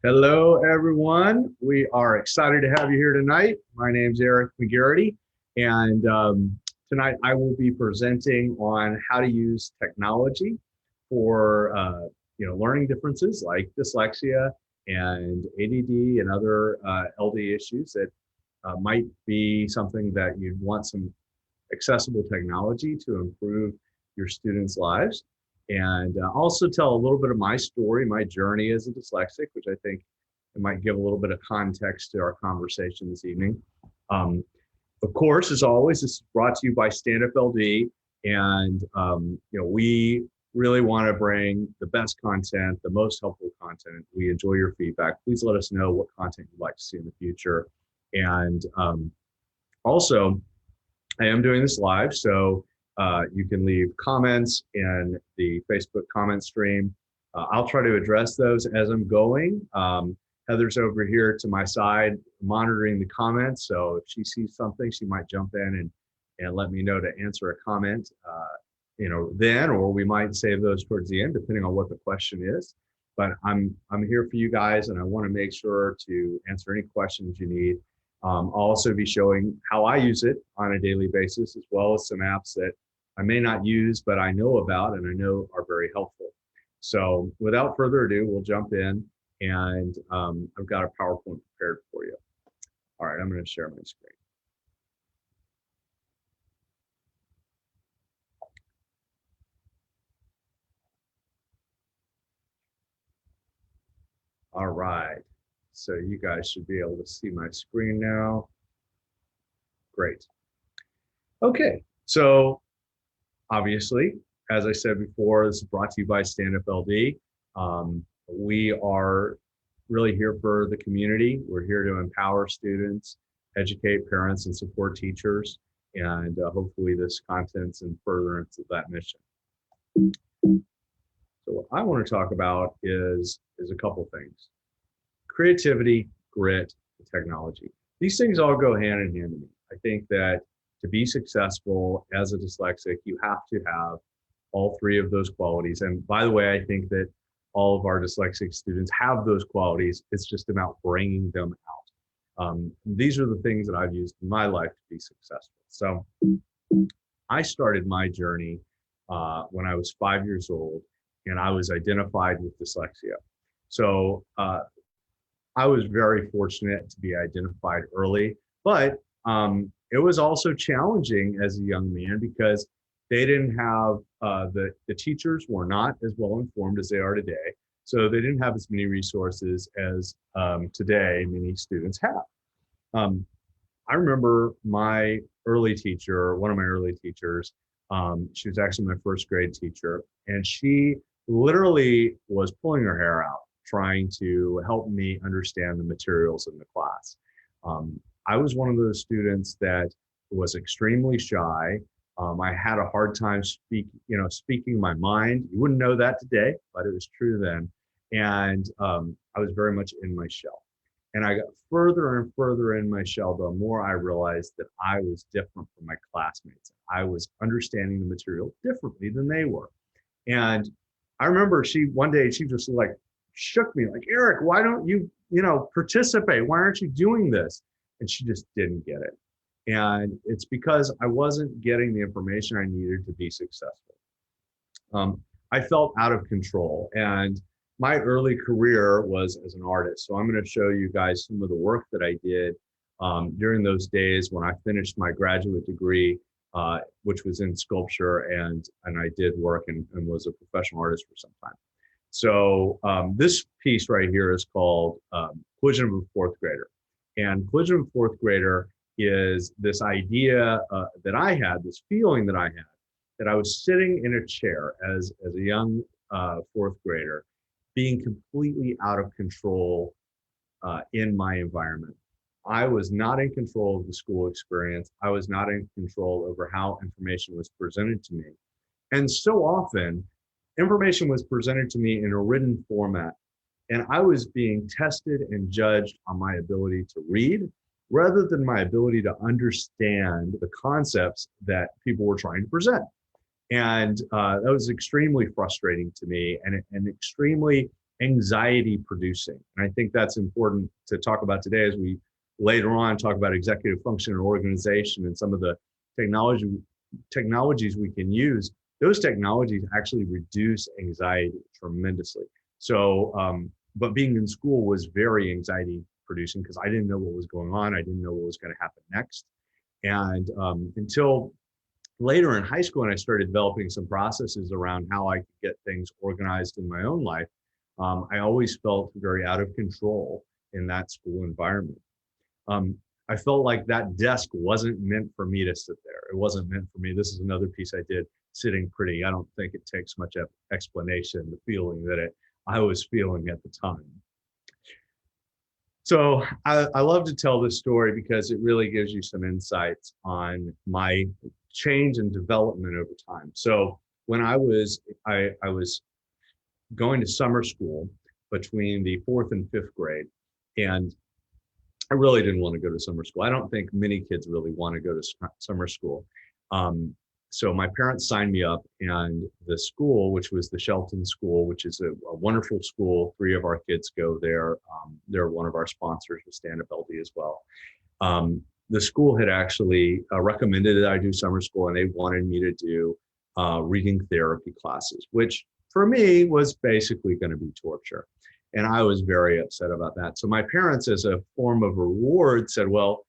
Hello, everyone. We are excited to have you here tonight. My name is Eric McGarity, and tonight I will be presenting on how to use technology for learning differences like dyslexia and ADD and other LD issues that might be something that you'd want some accessible technology to improve your students' lives. And also tell a little bit of my story, my journey as a dyslexic, which I think it might give a little bit of context to our conversation this evening. Of course, as always, this is brought to you by Stand Up LD, and we really want to bring the best content, the most helpful content. We enjoy your feedback. Please let us know what content you'd like to see in the future. And also, I am doing this live, so you can leave comments in the Facebook comment stream. I'll try to address those as I'm going. Heather's over here to my side monitoring the comments, so if she sees something, she might jump in and let me know to answer a comment, then, or we might save those towards the end, depending on what the question is. But I'm here for you guys, and I want to make sure to answer any questions you need. I'll also be showing how I use it on a daily basis, as well as some apps that I may not use, but I know about and I know are very helpful. So without further ado, we'll jump in, and I've got a PowerPoint prepared for you. All right, I'm going to share my screen. All right, so you guys should be able to see my screen now. Great. Okay, so obviously, as I said before, this is brought to you by Stand Up LD. We are really here for the community. We're here to empower students, educate parents, and support teachers. And hopefully this content's in furtherance of that mission. So what I want to talk about is a couple things. Creativity, grit, and technology. These things all go hand in hand to me. I think that to be successful as a dyslexic, you have to have all three of those qualities. And by the way, I think that all of our dyslexic students have those qualities. It's just about bringing them out. These are the things that I've used in my life to be successful. So I started my journey when I was 5 years old, and I was identified with dyslexia. So I was very fortunate to be identified early, but it was also challenging as a young man because they didn't have, the teachers were not as well informed as they are today. So they didn't have as many resources as today many students have. I remember my early teacher, one of my early teachers, she was actually my first grade teacher, and she literally was pulling her hair out trying to help me understand the materials in the class. I was one of those students that was extremely shy. I had a hard time speaking my mind. You wouldn't know that today, but it was true then. And I was very much in my shell. And I got further and further in my shell, the more I realized that I was different from my classmates. I was understanding the material differently than they were. And I remember one day she just like shook me like, Eric, why don't you, participate? Why aren't you doing this? And she just didn't get it. And it's because I wasn't getting the information I needed to be successful. I felt out of control, and my early career was as an artist. So I'm going to show you guys some of the work that I did during those days when I finished my graduate degree, which was in sculpture, and I did work and was a professional artist for some time. So this piece right here is called Collision of a Fourth Grader. And Collision of a Fourth Grader is this idea that I had, this feeling that I had, that I was sitting in a chair as a young fourth grader, being completely out of control in my environment. I was not in control of the school experience. I was not in control over how information was presented to me. And so often, information was presented to me in a written format, and I was being tested and judged on my ability to read rather than my ability to understand the concepts that people were trying to present. And that was extremely frustrating to me and extremely anxiety producing. And I think that's important to talk about today as we later on talk about executive function and organization and some of the technologies we can use. Those technologies actually reduce anxiety tremendously. So, but being in school was very anxiety producing because I didn't know what was going on. I didn't know what was going to happen next. And until later in high school, and I started developing some processes around how I could get things organized in my own life, I always felt very out of control in that school environment. I felt like that desk wasn't meant for me to sit there. It wasn't meant for me. This is another piece I did, sitting pretty. I don't think it takes much explanation, the feeling that I was feeling at the time. So I love to tell this story because it really gives you some insights on my change and development over time. So when I was going to summer school between the 4th and 5th grade, and I really didn't want to go to summer school. I don't think many kids really want to go to summer school. So my parents signed me up, and the school, which was the Shelton School, which is a wonderful school. 3 of our kids go there. They're one of our sponsors with Stand Up LD as well. The school had actually recommended that I do summer school, and they wanted me to do reading therapy classes, which for me was basically going to be torture. And I was very upset about that. So my parents, as a form of reward, said, well,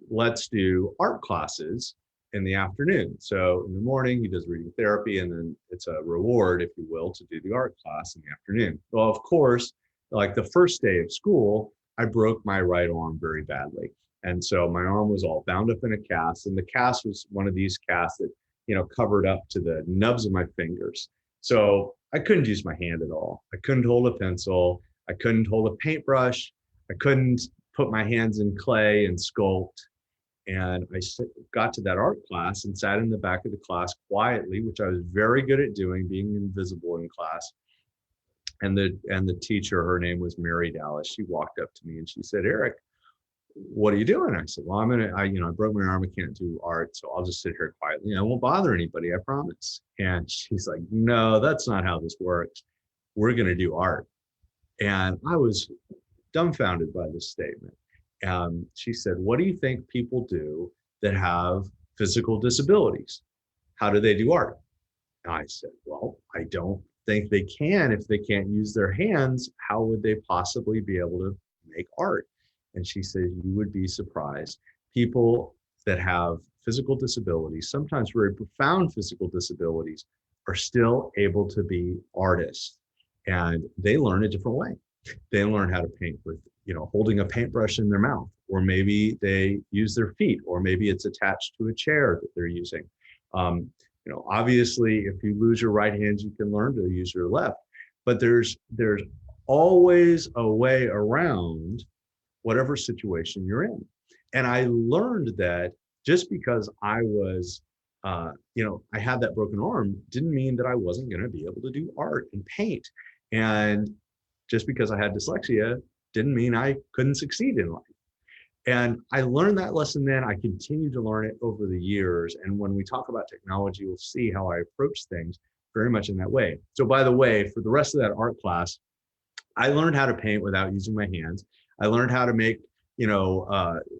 let's do art classes in the afternoon. So in the morning, he does reading therapy, and then it's a reward, if you will, to do the art class in the afternoon. Well, of course, like the first day of school, I broke my right arm very badly. And so my arm was all bound up in a cast, and the cast was one of these casts that, covered up to the nubs of my fingers. So I couldn't use my hand at all. I couldn't hold a pencil. I couldn't hold a paintbrush. I couldn't put my hands in clay and sculpt. And I got to that art class and sat in the back of the class quietly, which I was very good at doing, being invisible in class. And the teacher, her name was Mary Dallas. She walked up to me and she said, Eric, what are you doing? I said, well, I broke my arm. I can't do art. So I'll just sit here quietly. I won't bother anybody, I promise. And she's like, no, that's not how this works. We're going to do art. And I was dumbfounded by this statement. She said, what do you think people do that have physical disabilities? How do they do art? And I said, well, I don't think they can. If they can't use their hands, how would they possibly be able to make art? And she said, you would be surprised. People that have physical disabilities, sometimes very profound physical disabilities, are still able to be artists. And they learn a different way. They learn how to paint with, holding a paintbrush in their mouth, or maybe they use their feet, or maybe it's attached to a chair that they're using. Obviously, if you lose your right hand, you can learn to use your left. But there's always a way around whatever situation you're in. And I learned that just because I was, I had that broken arm, didn't mean that I wasn't going to be able to do art and paint. And just because I had dyslexia didn't mean I couldn't succeed in life. And I learned that lesson then. I continue to learn it over the years. And when we talk about technology, we'll see how I approach things very much in that way. So by the way, for the rest of that art class, I learned how to paint without using my hands. I learned how to make,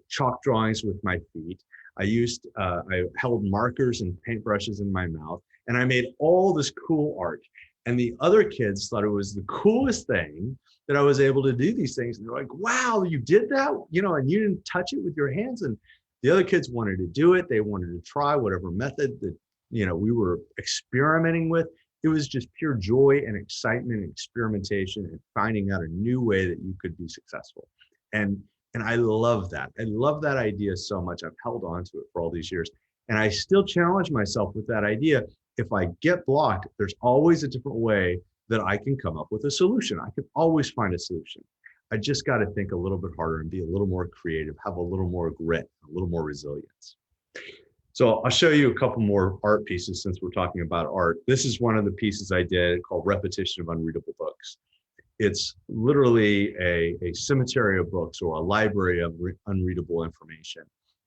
chalk drawings with my feet. I held markers and paintbrushes in my mouth, and I made all this cool art. And the other kids thought it was the coolest thing that I was able to do these things. And they're like, wow, you did that, and you didn't touch it with your hands. And the other kids wanted to do it. They wanted to try whatever method that, we were experimenting with. It was just pure joy and excitement and experimentation and finding out a new way that you could be successful. And I love that. I love that idea so much. I've held on to it for all these years. And I still challenge myself with that idea. If I get blocked, there's always a different way that I can come up with a solution. I can always find a solution. I just got to think a little bit harder and be a little more creative, have a little more grit, a little more resilience. So I'll show you a couple more art pieces since we're talking about art. This is one of the pieces I did called Repetition of Unreadable Books. It's literally a cemetery of books or a library of unreadable information.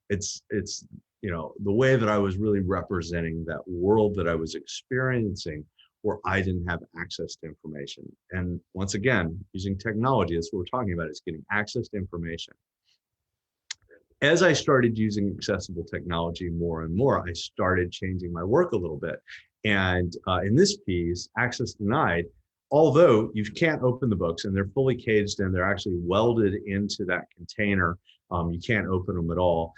It's the way that I was really representing that world that I was experiencing where I didn't have access to information. And once again, using technology, that's what we're talking about, is getting access to information. As I started using accessible technology more and more, I started changing my work a little bit. And in this piece, access denied, although you can't open the books and they're fully caged in, they're actually welded into that container. You can't open them at all.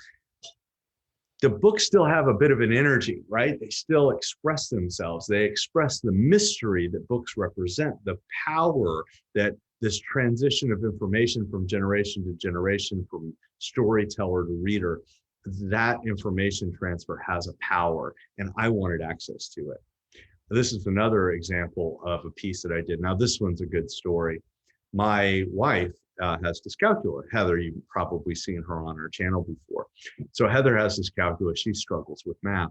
The books still have a bit of an energy, right? They still express themselves. They express the mystery that books represent, the power that this transition of information from generation to generation, from storyteller to reader, that information transfer has a power, and I wanted access to it. This is another example of a piece that I did. Now, this one's a good story. My wife has dyscalculia. Heather, you've probably seen her on our channel before. So Heather has dyscalculia. She struggles with math.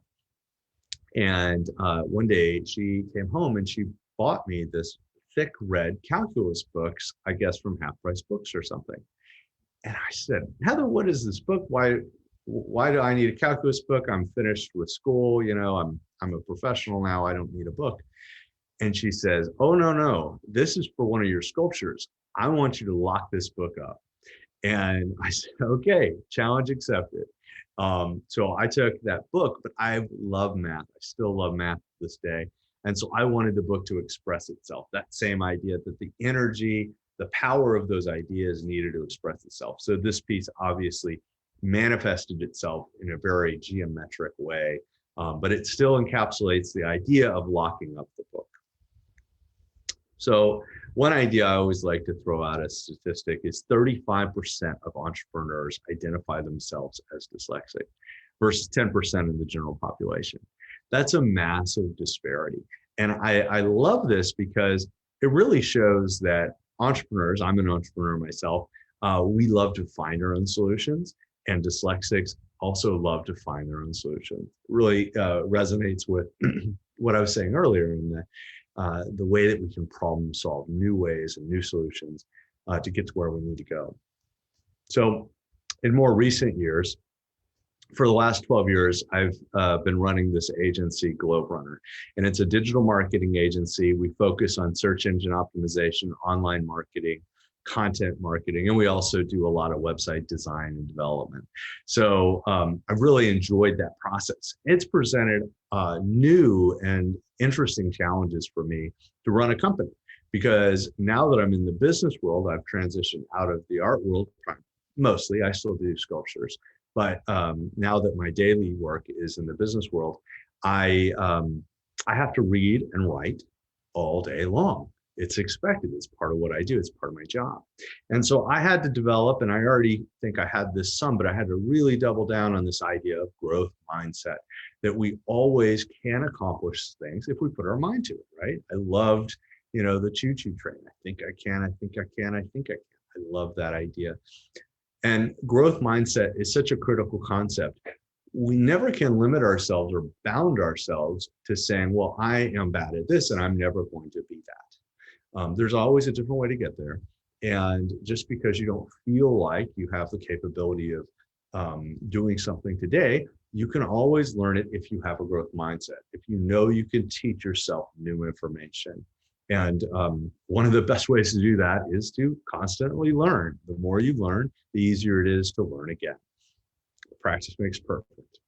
And one day she came home and she bought me this thick red calculus books, I guess from Half Price Books or something. And I said, Heather, what is this book? Why do I need a calculus book? I'm finished with school. You know, I'm a professional now. I don't need a book. And she says, oh, no, this is for one of your sculptures. I want you to lock this book up. And I said, okay, challenge accepted. So I took that book, but I love math. I still love math to this day. And so I wanted the book to express itself. That same idea that the energy, the power of those ideas needed to express itself. So this piece obviously manifested itself in a very geometric way, but it still encapsulates the idea of locking up the book. So one idea I always like to throw out as a statistic is 35% of entrepreneurs identify themselves as dyslexic versus 10% in the general population. That's a massive disparity. And I love this because it really shows that entrepreneurs, I'm an entrepreneur myself, we love to find our own solutions, and dyslexics also love to find their own solutions. It really resonates with what I was saying earlier in the way that we can problem solve new ways and new solutions to get to where we need to go. So in more recent years, for the last 12 years, I've been running this agency, Globe Runner, and it's a digital marketing agency. We focus on search engine optimization, online marketing, content marketing, and we also do a lot of website design and development. So I've really enjoyed that process. It's presented new and interesting challenges for me to run a company, because now that I'm in the business world, I've transitioned out of the art world. Mostly, I still do sculptures, but now that my daily work is in the business world, I have to read and write all day long. It's expected. It's part of what I do. It's part of my job. And so I had to develop, and I already think I had this some, but I had to really double down on this idea of growth mindset, that we always can accomplish things if we put our mind to it, right? I loved, the choo-choo train. I think I can, I think I can, I think I can. I love that idea. And growth mindset is such a critical concept. We never can limit ourselves or bound ourselves to saying, well, I am bad at this and I'm never going to be that. There's always a different way to get there. And just because you don't feel like you have the capability of doing something today, you can always learn it if you have a growth mindset, if you know you can teach yourself new information. And one of the best ways to do that is to constantly learn. The more you learn, the easier it is to learn again. Practice makes perfect.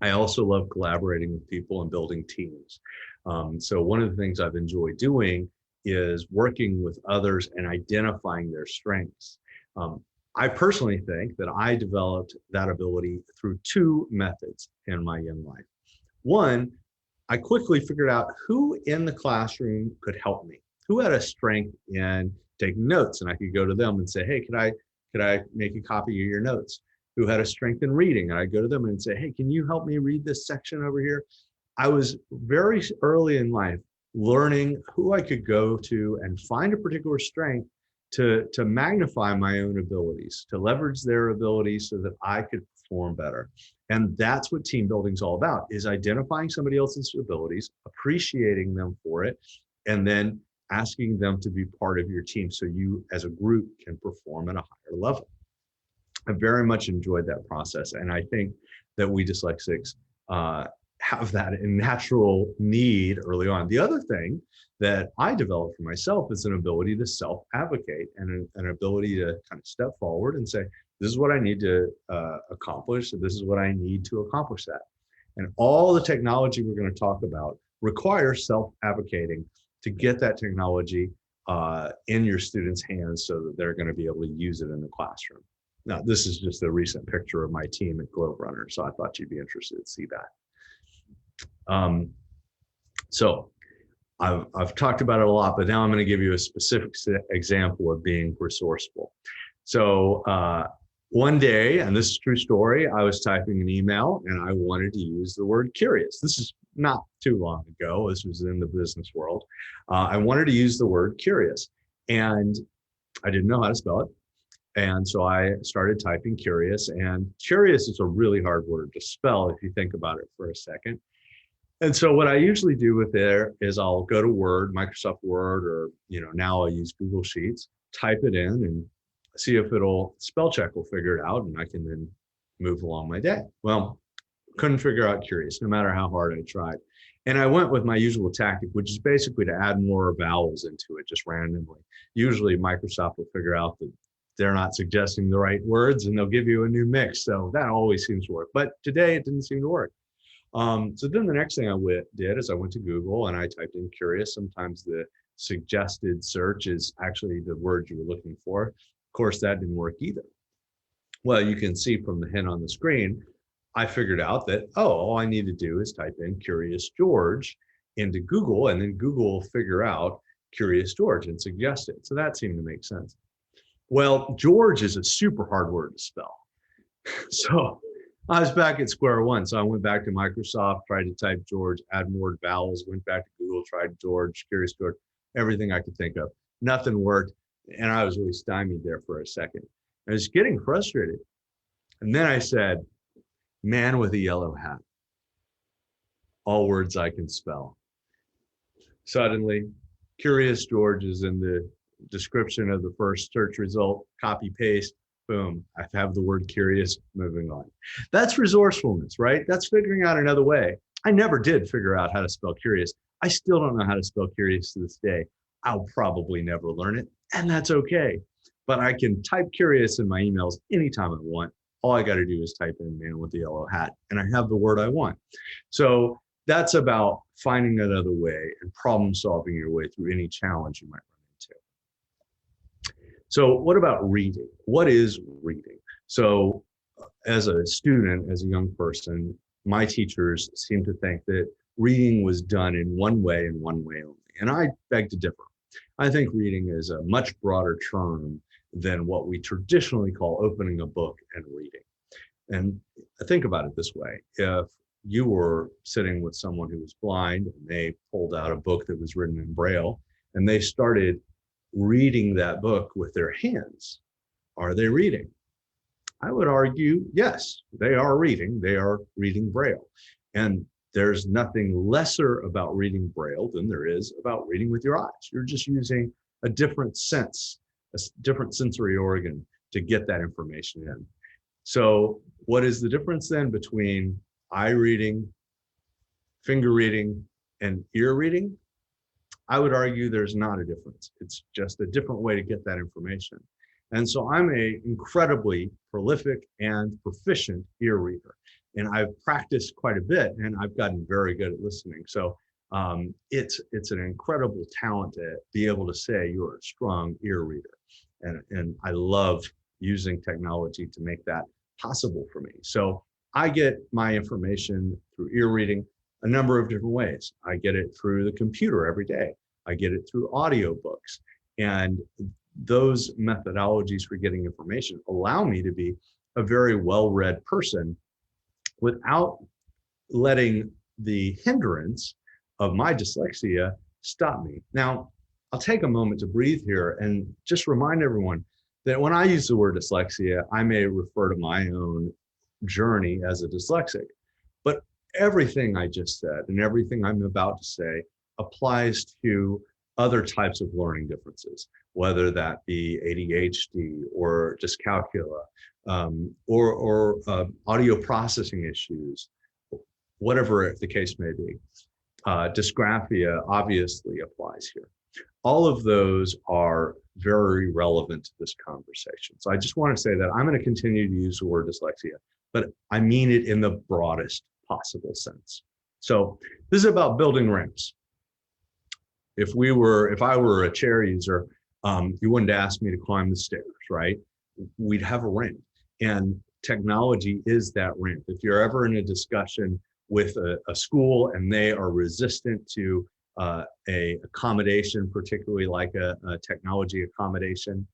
I also love collaborating with people and building teams. So one of the things I've enjoyed doing is working with others and identifying their strengths. I personally think that I developed that ability through two methods in my young life. One, I quickly figured out who in the classroom could help me, who had a strength in taking notes, and I could go to them and say, hey, could I make a copy of your notes? Who had a strength in reading, and I'd go to them and say, hey, can you help me read this section over here? I was very early in life learning who I could go to and find a particular strength to magnify my own abilities, to leverage their abilities so that I could perform better. And that's what team building is all about, is identifying somebody else's abilities, appreciating them for it, and then asking them to be part of your team so you as a group can perform at a higher level. I very much enjoyed that process. And I think that we dyslexics have that natural need early on. The other thing that I developed for myself is an ability to self-advocate and an ability to kind of step forward and say, this is what I need to accomplish. And this is what I need to accomplish that. And all the technology we're going to talk about requires self-advocating to get that technology in your students' hands so that they're going to be able to use it in the classroom. Now, this is just a recent picture of my team at Globe Runner, so I thought you'd be interested to see that. So I've talked about it a lot, but now I'm going to give you a specific example of being resourceful. So one day, and this is a true story, I was typing an email and I wanted to use the word curious. This is not too long ago. This was in the business world. I wanted to use the word curious and I didn't know how to spell it. And so I started typing curious, and curious is a really hard word to spell if you think about it for a second. And so what I usually do with it is I'll go to Word, Microsoft Word, or now I'll use Google Sheets, type it in and see if spell check will figure it out, and I can then move along my day. Well, couldn't figure out curious, no matter how hard I tried. And I went with my usual tactic, which is basically to add more vowels into it just randomly. Usually Microsoft will figure out that they're not suggesting the right words and they'll give you a new mix. So that always seems to work. But today it didn't seem to work. So then the next thing I did is I went to Google and I typed in curious. Sometimes the suggested search is actually the word you were looking for. Of course, that didn't work either. Well, you can see from the hint on the screen, I figured out that, all I need to do is type in Curious George into Google, and then Google will figure out Curious George and suggest it. So that seemed to make sense. Well, George is a super hard word to spell. So I was back at square one. So I went back to Microsoft, tried to type George, add more vowels, went back to Google, tried George, Curious George, everything I could think of. Nothing worked. And I was really stymied there for a second. I was getting frustrated. And then I said, man with a yellow hat. All words I can spell. Suddenly, Curious George is in the description of the first search result, copy paste, boom, I have the word curious, moving on. That's resourcefulness, right? That's figuring out another way. I never did figure out how to spell curious. I still don't know how to spell curious to this day. I'll probably never learn it, and that's okay. But I can type curious in my emails anytime I want. All I got to do is type in man with the yellow hat, and I have the word I want. So that's about finding another way and problem solving your way through any challenge you might run into. So what about reading? What is reading? So as a student, as a young person, my teachers seem to think that reading was done in one way and one way only. And I beg to differ. I think reading is a much broader term than what we traditionally call opening a book and reading. And think about it this way. If you were sitting with someone who was blind and they pulled out a book that was written in Braille and they started reading that book with their hands, are they reading? I would argue, yes, they are reading. They are reading Braille. And there's nothing lesser about reading Braille than there is about reading with your eyes. You're just using a different sense, a different sensory organ to get that information in. So what is the difference then between eye reading, finger reading, and ear reading? I would argue there's not a difference. It's just a different way to get that information. And so I'm an incredibly prolific and proficient ear reader. And I've practiced quite a bit and I've gotten very good at listening. So it's an incredible talent to be able to say you're a strong ear reader. And I love using technology to make that possible for me. So I get my information through ear reading a number of different ways. I get it through the computer every day. I get it through audiobooks. And those methodologies for getting information allow me to be a very well-read person without letting the hindrance of my dyslexia stop me. Now, I'll take a moment to breathe here and just remind everyone that when I use the word dyslexia, I may refer to my own journey as a dyslexic, but everything I just said and everything I'm about to say applies to other types of learning differences, whether that be ADHD or dyscalculia or audio processing issues, whatever the case may be. Dysgraphia obviously applies here. All of those are very relevant to this conversation. So I just want to say that I'm going to continue to use the word dyslexia, but I mean it in the broadest possible sense. So this is about building ramps. If I were a chair user, you wouldn't ask me to climb the stairs, right? We'd have a ramp, and technology is that ramp. If you're ever in a discussion with a school and they are resistant to a accommodation, particularly like a technology accommodation,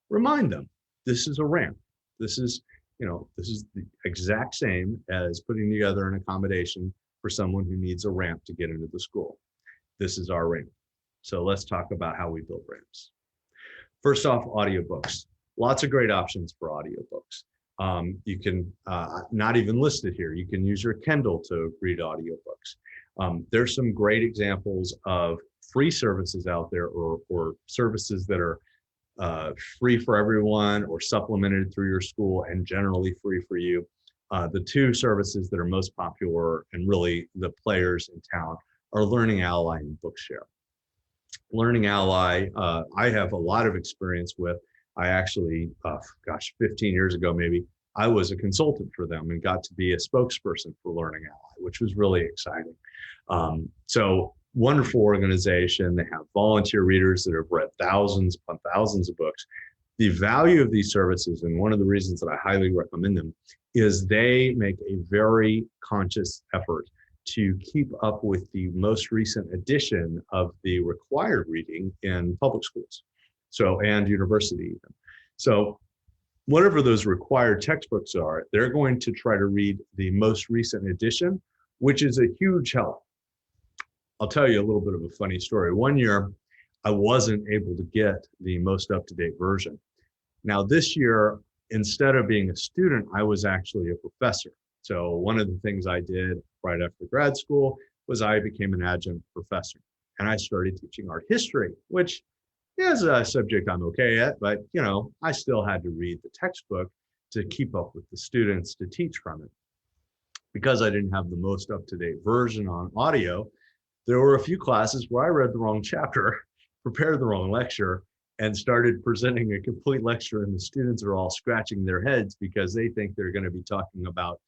remind them this is a ramp. This is the exact same as putting together an accommodation for someone who needs a ramp to get into the school. This is our ramp. So let's talk about how we build ramps. First off, audiobooks. Lots of great options for audiobooks. You can, not even listed here, you can use your Kindle to read audiobooks. There's some great examples of free services out there, or services that are free for everyone or supplemented through your school and generally free for you. The two services that are most popular and really the players in town are Learning Ally and Bookshare. Learning Ally, I have a lot of experience with. I actually, 15 years ago maybe, I was a consultant for them and got to be a spokesperson for Learning Ally, which was really exciting. So wonderful organization. They have volunteer readers that have read thousands upon thousands of books. The value of these services, and one of the reasons that I highly recommend them, is they make a very conscious effort to keep up with the most recent edition of the required reading in public schools, and university even. So whatever those required textbooks are, they're going to try to read the most recent edition, which is a huge help. I'll tell you a little bit of a funny story. One year, I wasn't able to get the most up-to-date version. Now this year, instead of being a student, I was actually a professor. So one of the things I did right after grad school was I became an adjunct professor, and I started teaching art history, which is a subject I'm okay at, but I still had to read the textbook to keep up with the students to teach from it. Because I didn't have the most up-to-date version on audio, there were a few classes where I read the wrong chapter, prepared the wrong lecture, and started presenting a complete lecture, and the students are all scratching their heads because they think they're going to be talking about,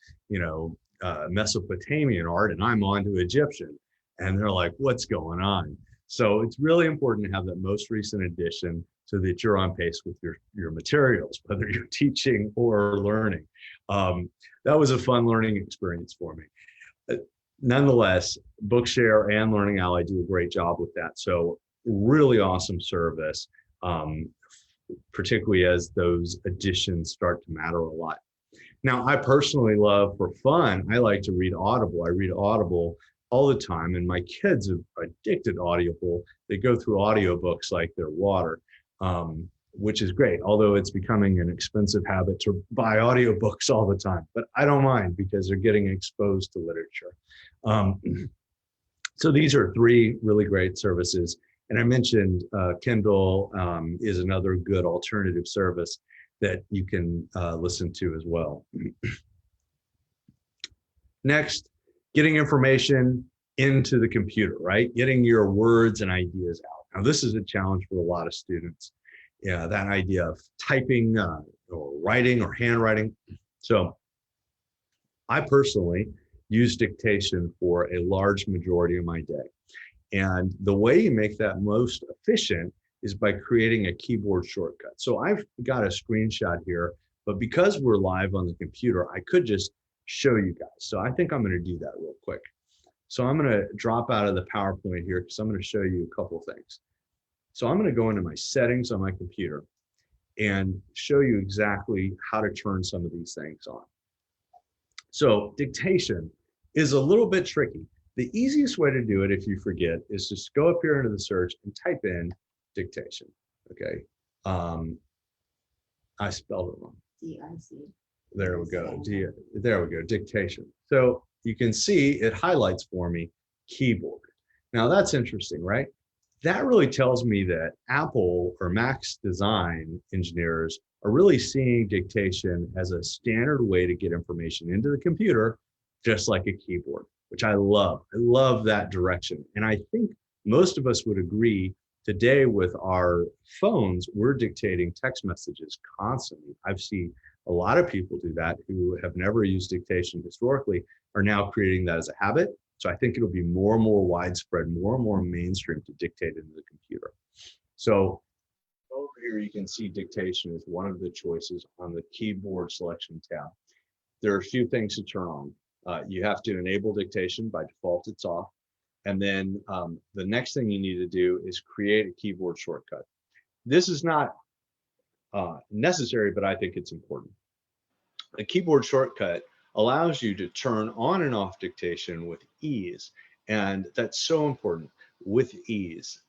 Mesopotamian art, and I'm on to Egyptian. And they're like, what's going on? So it's really important to have that most recent edition so that you're on pace with your materials, whether you're teaching or learning. That was a fun learning experience for me. Nonetheless, Bookshare and Learning Ally do a great job with that. So really awesome service, particularly as those editions start to matter a lot. Now, I personally love, for fun, I like to read Audible. I read Audible all the time, and my kids are addicted to Audible. They go through audiobooks like they're water, which is great, although it's becoming an expensive habit to buy audiobooks all the time. But I don't mind because they're getting exposed to literature. So these are three really great services. And I mentioned Kindle is another good alternative service that you can listen to as well. Next, getting information into the computer, right? Getting your words and ideas out. Now, this is a challenge for a lot of students. Yeah, that idea of typing or writing or handwriting. So I personally use dictation for a large majority of my day. And the way you make that most efficient is by creating a keyboard shortcut. So I've got a screenshot here, but because we're live on the computer, I could just show you guys. So I think I'm going to do that real quick. So I'm going to drop out of the PowerPoint here because I'm going to show you a couple of things. So I'm going to go into my settings on my computer and show you exactly how to turn some of these things on. So dictation is a little bit tricky. The easiest way to do it, if you forget, is just go up here into the search and type in dictation. Okay. I spelled it wrong. D-I-C. There we go. There we go. Dictation. So you can see it highlights for me keyboard. Now that's interesting, right? That really tells me that Apple or Mac's design engineers are really seeing dictation as a standard way to get information into the computer, just like a keyboard. which I love. I love that direction. And I think most of us would agree today with our phones, we're dictating text messages constantly. I've seen a lot of people do that who have never used dictation historically are now creating that as a habit. So I think it'll be more and more widespread, more and more mainstream to dictate into the computer. So over here, you can see dictation is one of the choices on the keyboard selection tab. There are a few things to turn on. You have to enable dictation. By default, it's off. And then the next thing you need to do is create a keyboard shortcut. This is not necessary, but I think it's important. A keyboard shortcut allows you to turn on and off dictation with ease. And that's so important, with ease.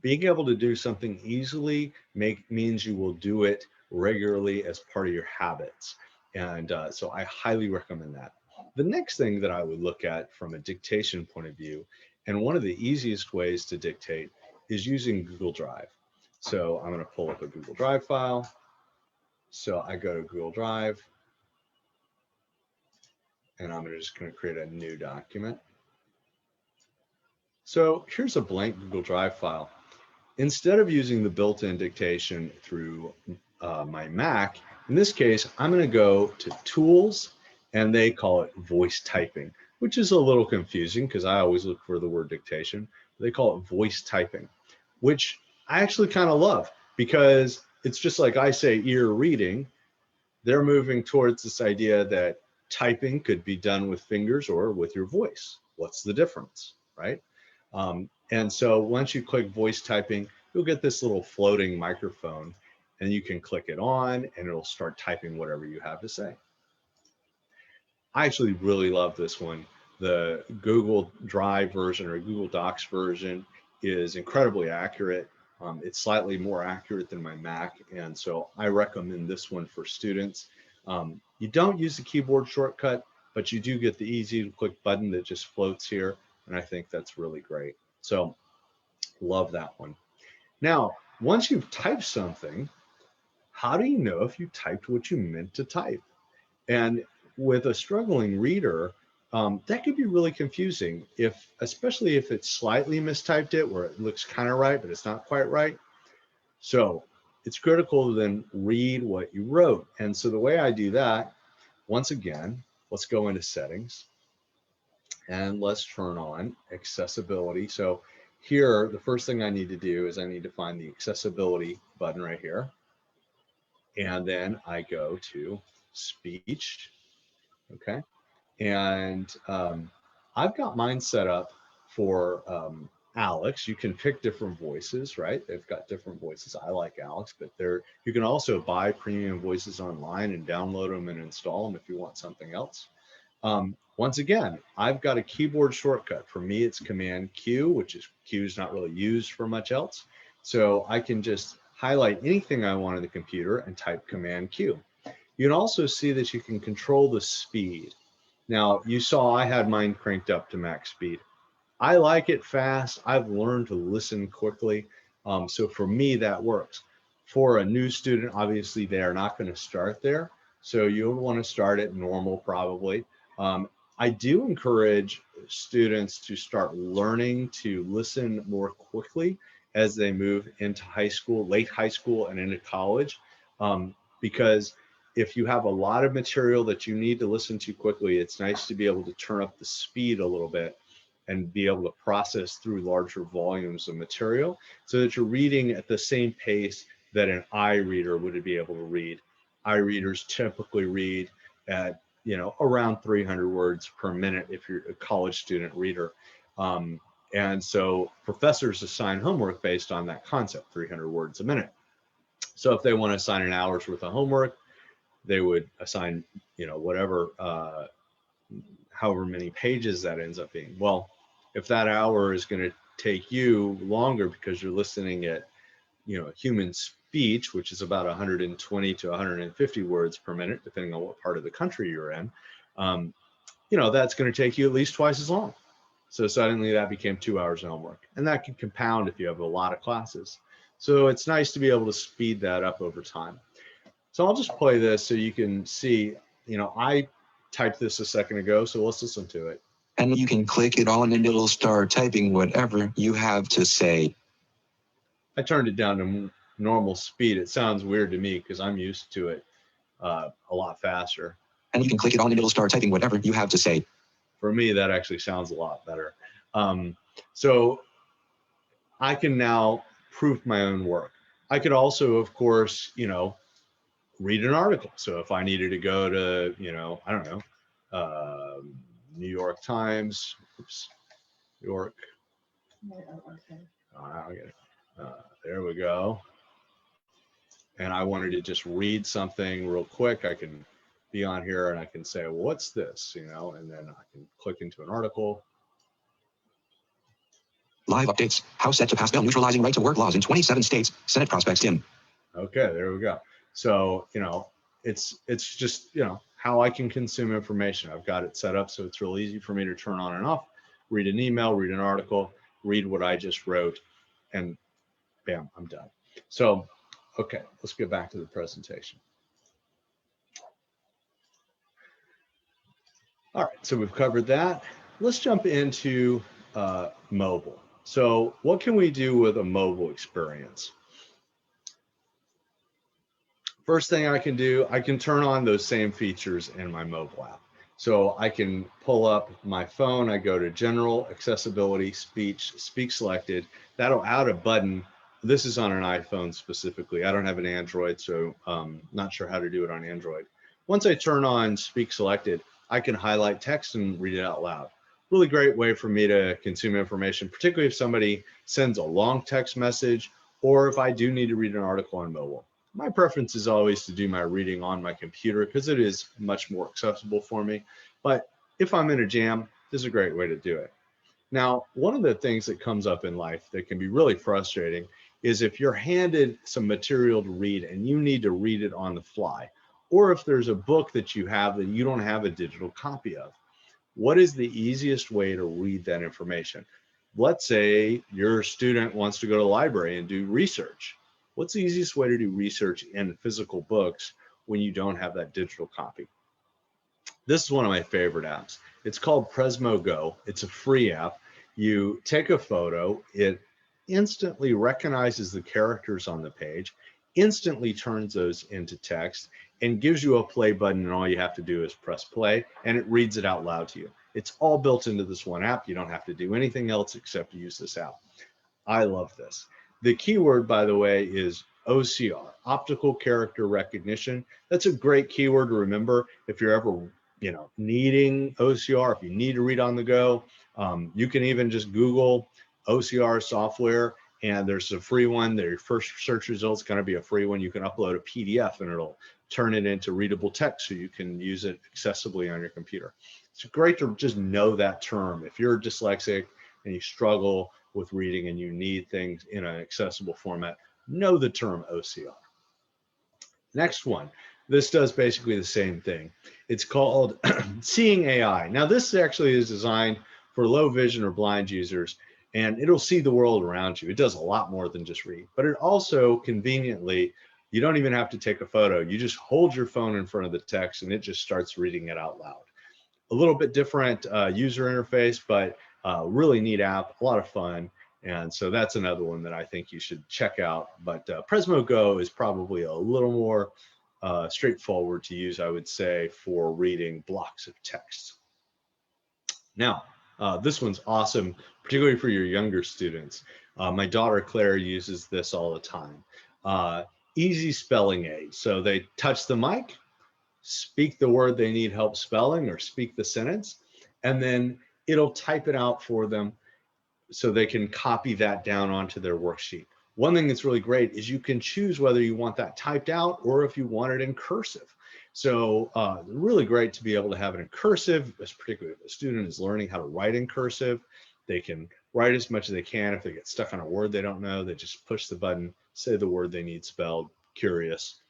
Being able to do something easily means you will do it regularly as part of your habits. And so I highly recommend that. The next thing that I would look at from a dictation point of view, and one of the easiest ways to dictate is using Google Drive. So I'm going to pull up a Google Drive file. So I go to Google Drive, and I'm just going to create a new document. So here's a blank Google Drive file. Instead of using the built-in dictation through my Mac, in this case, I'm going to go to Tools, and they call it voice typing, which is a little confusing because I always look for the word dictation. They call it voice typing, which I actually kind of love because it's just like I say ear reading. They're moving towards this idea that typing could be done with fingers or with your voice. What's the difference, right? And so once you click voice typing, you'll get this little floating microphone, and you can click it on and it'll start typing whatever you have to say. I actually really love this one. The Google Drive version or Google Docs version is incredibly accurate. It's slightly more accurate than my Mac, and so I recommend this one for students. You don't use the keyboard shortcut, but you do get the easy to click button that just floats here, and I think that's really great. So love that one. Now, once you've typed something, how do you know if you typed what you meant to type? And with a struggling reader, that could be really confusing, especially if it's slightly mistyped it, where it looks kind of right, but it's not quite right. So it's critical to then read what you wrote. And so the way I do that, once again, let's go into settings and let's turn on accessibility. So here, the first thing I need to do is I need to find the accessibility button right here. And then I go to speech, okay? And I've got mine set up for Alex. You can pick different voices, right? They've got different voices. I like Alex, but you can also buy premium voices online and download them and install them if you want something else. Once again, I've got a keyboard shortcut. For me, it's Command Q, which is Q is not really used for much else. So I can just highlight anything I want on the computer and type Command Q. You can also see that you can control the speed. Now, you saw I had mine cranked up to max speed. I like it fast. I've learned to listen quickly. So for me, that works. For a new student, obviously, they are not going to start there. So you'll want to start at normal probably. I do encourage students to start learning to listen more quickly as they move into high school, late high school, and into college, because if you have a lot of material that you need to listen to quickly, it's nice to be able to turn up the speed a little bit and be able to process through larger volumes of material so that you're reading at the same pace that an eye reader would be able to read. Eye readers typically read at around 300 words per minute if you're a college student reader. And so professors assign homework based on that concept, 300 words a minute. So if they want to assign an hour's worth of homework, they would assign, whatever, however many pages that ends up being. Well, if that hour is going to take you longer because you're listening at, human speech, which is about 120 to 150 words per minute, depending on what part of the country you're in, that's going to take you at least twice as long. So suddenly that became 2 hours of homework, and that can compound if you have a lot of classes. So it's nice to be able to speed that up over time. So I'll just play this so you can see, I typed this a second ago, so let's listen to it. And you can click it on and it'll start typing whatever you have to say. I turned it down to normal speed. It sounds weird to me because I'm used to it a lot faster. And you can click it on and it'll start typing whatever you have to say. For me, that actually sounds a lot better. So I can now proof my own work. I could also, of course, read an article. So if I needed to go to, I don't know, New York Times, New York. I'll get it. There we go. And I wanted to just read something real quick. I can be on here and I can say, well, what's this? And then I can click into an article. Live updates. House set to pass bill neutralizing right to work laws in 27 states. Senate prospects dim. Okay, there we go. So, it's just, how I can consume information. I've got it set up so it's real easy for me to turn on and off, read an email, read an article, read what I just wrote, and bam, I'm done. So, okay, let's get back to the presentation. All right, so we've covered that. Let's jump into mobile. So what can we do with a mobile experience? First thing I can do, I can turn on those same features in my mobile app. So I can pull up my phone, I go to General, Accessibility, Speech, Speak Selected. That'll add a button. This is on an iPhone specifically. I don't have an Android, so not sure how to do it on Android. Once I turn on Speak Selected, I can highlight text and read it out loud. Really great way for me to consume information, particularly if somebody sends a long text message or if I do need to read an article on mobile. My preference is always to do my reading on my computer because it is much more accessible for me. But if I'm in a jam, this is a great way to do it. Now, one of the things that comes up in life that can be really frustrating is if you're handed some material to read and you need to read it on the fly, or if there's a book that you have that you don't have a digital copy of. What is the easiest way to read that information? Let's say your student wants to go to the library and do research. What's the easiest way to do research in physical books when you don't have that digital copy? This is one of my favorite apps. It's called Presmo Go. It's a free app. You take a photo, it instantly recognizes the characters on the page, instantly turns those into text, and gives you a play button, and all you have to do is press play, and it reads it out loud to you. It's all built into this one app. You don't have to do anything else except use this app. I love this. The keyword, by the way, is OCR, optical character recognition. That's a great keyword to remember if you're ever, needing OCR, if you need to read on the go. You can even just Google OCR software, and there's a free one. Their first search result is going to be a free one. You can upload a PDF, and it'll turn it into readable text so you can use it accessibly on your computer. It's great to just know that term. If you're dyslexic and you struggle with reading and you need things in an accessible format, know the term OCR. Next one. This does basically the same thing. It's called Seeing AI. Now, this actually is designed for low vision or blind users, and it'll see the world around you. It does a lot more than just read, but it also conveniently, you don't even have to take a photo. You just hold your phone in front of the text and it just starts reading it out loud. A little bit different user interface, but really neat app, a lot of fun. And so that's another one that I think you should check out. But Presmo Go is probably a little more straightforward to use, I would say, for reading blocks of text. Now, this one's awesome, particularly for your younger students. My daughter Claire uses this all the time. Easy spelling aid. So they touch the mic, speak the word they need help spelling or speak the sentence, and then it'll type it out for them so they can copy that down onto their worksheet. One thing that's really great is you can choose whether you want that typed out or if you want it in cursive. So really great to be able to have it in cursive, particularly if a student is learning how to write in cursive. They can write as much as they can. If they get stuck on a word they don't know, they just push the button, say the word they need spelled, curious,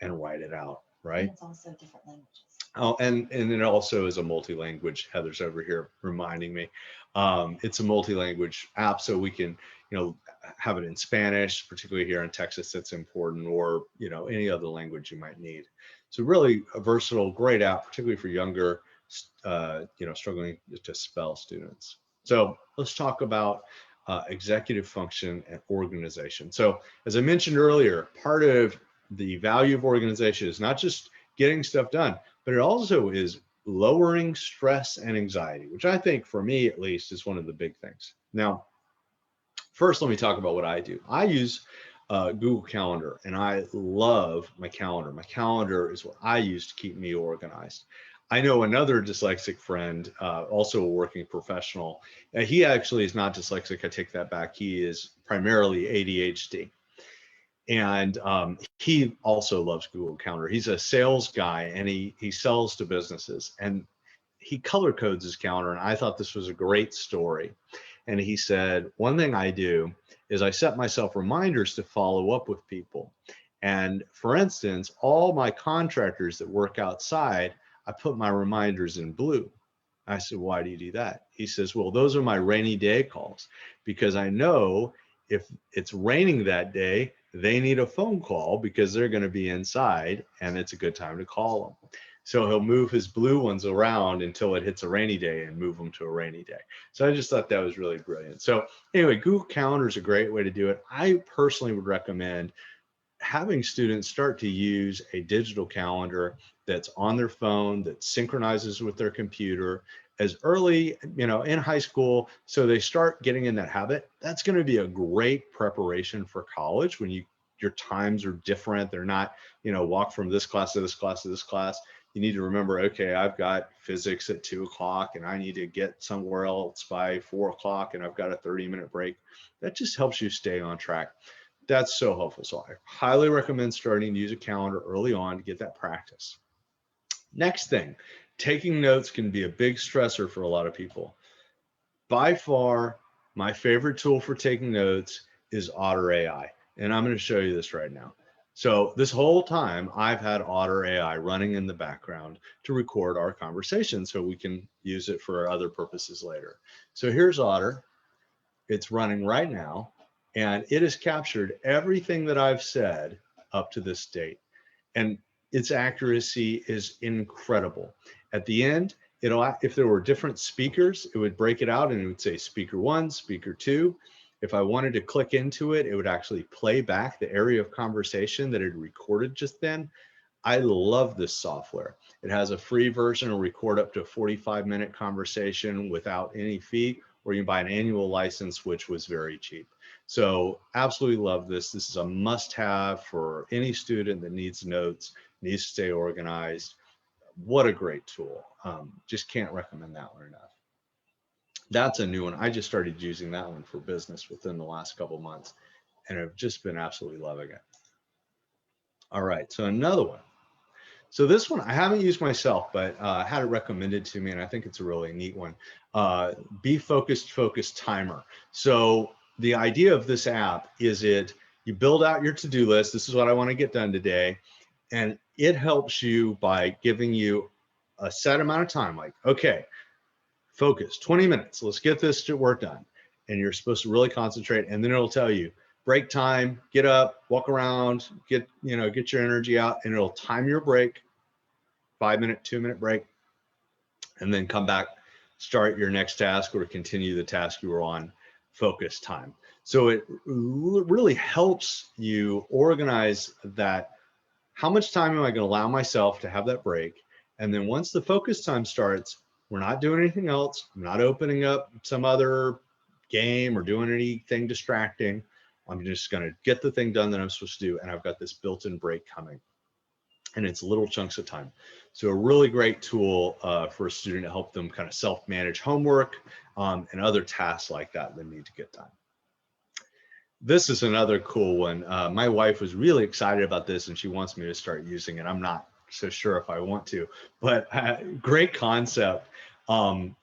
and write it out, right? And it's also different languages. Oh, and it also is a multi-language. Heather's over here reminding me. It's a multi-language app, so we can, have it in Spanish, particularly here in Texas, that's important, or, any other language you might need. So really a versatile, great app, particularly for younger struggling to spell students. So let's talk about executive function and organization. So as I mentioned earlier, part of the value of organization is not just getting stuff done, but it also is lowering stress and anxiety, which I think for me at least is one of the big things. Now, first, let me talk about what I do. I use Google Calendar, and I love my calendar. My calendar is what I use to keep me organized. I know another dyslexic friend, also a working professional. He actually is not dyslexic. I take that back. He is primarily ADHD. And he also loves Google Calendar. He's a sales guy, and he sells to businesses. And he color codes his calendar, and I thought this was a great story. And he said, one thing I do is I set myself reminders to follow up with people. And for instance, all my contractors that work outside, I put my reminders in blue. I said, why do you do that? He says, well, those are my rainy day calls, because I know if it's raining that day, they need a phone call because they're going to be inside and it's a good time to call them. So he'll move his blue ones around until it hits a rainy day and move them to a rainy day. So I just thought that was really brilliant. So anyway, Google Calendar is a great way to do it. I personally would recommend having students start to use a digital calendar that's on their phone, that synchronizes with their computer as early, in high school. So they start getting in that habit. That's going to be a great preparation for college when your times are different. They're not, walk from this class to this class to this class. You need to remember, okay, I've got physics at 2 o'clock and I need to get somewhere else by 4 o'clock and I've got a 30-minute break. That just helps you stay on track. That's so helpful. So I highly recommend starting to use a calendar early on to get that practice. Next thing, taking notes can be a big stressor for a lot of people. By far, my favorite tool for taking notes is Otter AI. And I'm going to show you this right now. So this whole time I've had Otter AI running in the background to record our conversation so we can use it for other purposes later. So here's Otter. It's running right now, and it has captured everything that I've said up to this date. And its accuracy is incredible. At the end, if there were different speakers, it would break it out and it would say speaker 1, speaker 2. If I wanted to click into it, it would actually play back the area of conversation that it recorded just then. I love this software. It has a free version to record up to a 45-minute conversation without any fee, or you can buy an annual license, which was very cheap. So absolutely love this. This is a must-have for any student that needs notes, needs to stay organized. What a great tool. Just can't recommend that one enough. That's a new one. I just started using that one for business within the last couple of months, and I've just been absolutely loving it. All right, so another one. So this one I haven't used myself, but I had it recommended to me, and I think it's a really neat one. Be Focused Timer. So the idea of this app is you build out your to-do list. This is what I want to get done today. And it helps you by giving you a set amount of time, like, okay, focus, 20 minutes. Let's get this work done. And you're supposed to really concentrate. And then it'll tell you, break time, get up, walk around, get your energy out, and it'll time your break, 5-minute, 2-minute break, and then come back, start your next task or continue the task you were on, focus time. So it really helps you organize that. How much time am I going to allow myself to have that break? And then once the focus time starts, we're not doing anything else. I'm not opening up some other game or doing anything distracting. I'm just going to get the thing done that I'm supposed to do. And I've got this built-in break coming. And it's little chunks of time. So a really great tool for a student to help them kind of self-manage homework and other tasks like that need to get done. This is another cool one. My wife was really excited about this and she wants me to start using it. I'm not so sure if I want to, but great concept. Habitica,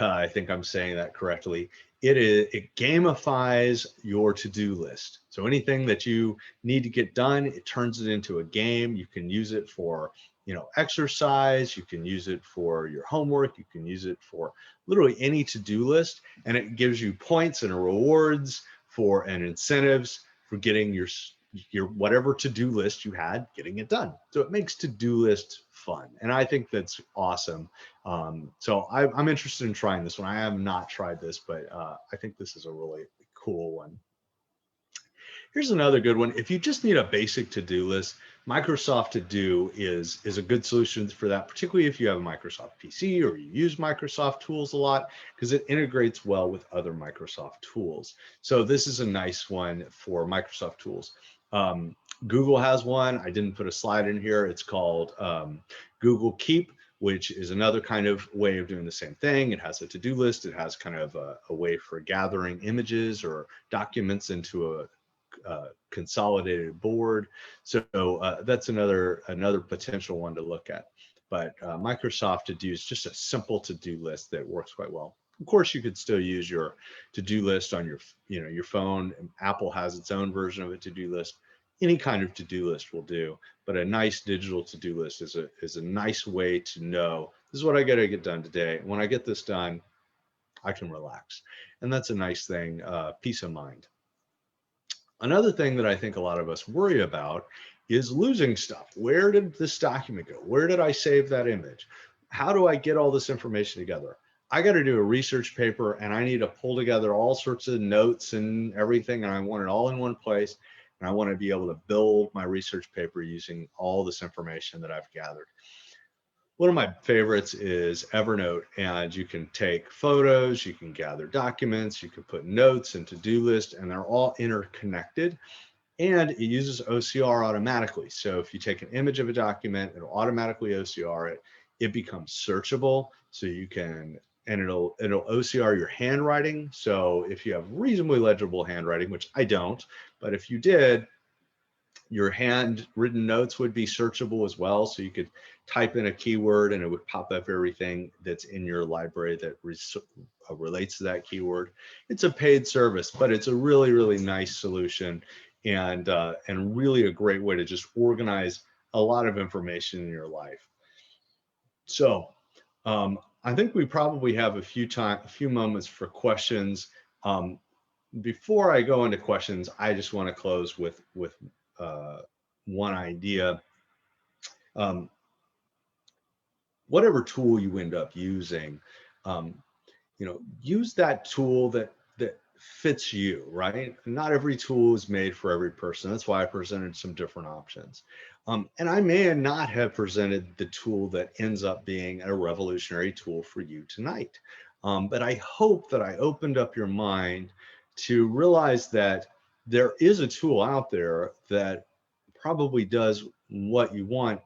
I think I'm saying that correctly. It gamifies your to-do list. So anything that you need to get done, it turns it into a game. You can use it for, exercise. You can use it for your homework. You can use it for literally any to-do list, and it gives you points and rewards and incentives for getting your your whatever to-do list you had, getting it done. So it makes to-do list fun. And I think that's awesome. So I'm interested in trying this one. I have not tried this, but I think this is a really cool one. Here's another good one. If you just need a basic to-do list, Microsoft To Do is a good solution for that, particularly if you have a Microsoft PC or you use Microsoft tools a lot, because it integrates well with other Microsoft tools. So this is a nice one for Microsoft tools. Google has one. I didn't put a slide in here. It's called Google Keep, which is another kind of way of doing the same thing. It has a to-do list. It has kind of a way for gathering images or documents into a consolidated board. So that's another potential one to look at. But Microsoft To Do is just a simple to-do list that works quite well. Of course, you could still use your to-do list on your your phone. Apple has its own version of a to-do list. Any kind of to-do list will do, but a nice digital to-do list is a nice way to know this is what I got to get done today. When I get this done, I can relax, and that's a nice thing. Peace of mind. Another thing that I think a lot of us worry about is losing stuff. Where did this document go? Where did I save that image? How do I get all this information together? I got to do a research paper and I need to pull together all sorts of notes and everything, and I want it all in one place. And I want to be able to build my research paper using all this information that I've gathered. One of my favorites is Evernote, and you can take photos, you can gather documents, you can put notes and to-do list, and they're all interconnected. And it uses OCR automatically. So if you take an image of a document, it'll automatically OCR it. It becomes searchable, so you can, and it'll OCR your handwriting. So if you have reasonably legible handwriting, which I don't, but if you did, your handwritten notes would be searchable as well. So you could type in a keyword and it would pop up everything that's in your library that relates to that keyword. It's a paid service, but it's a really, really nice solution, and really a great way to just organize a lot of information in your life. So I think we probably have a few moments for questions. Before I go into questions, I just want to close with one idea. Whatever tool you end up using, use that tool that fits you, right? Not every tool is made for every person. That's why I presented some different options. And I may not have presented the tool that ends up being a revolutionary tool for you tonight. But I hope that I opened up your mind to realize that there is a tool out there that probably does what you want.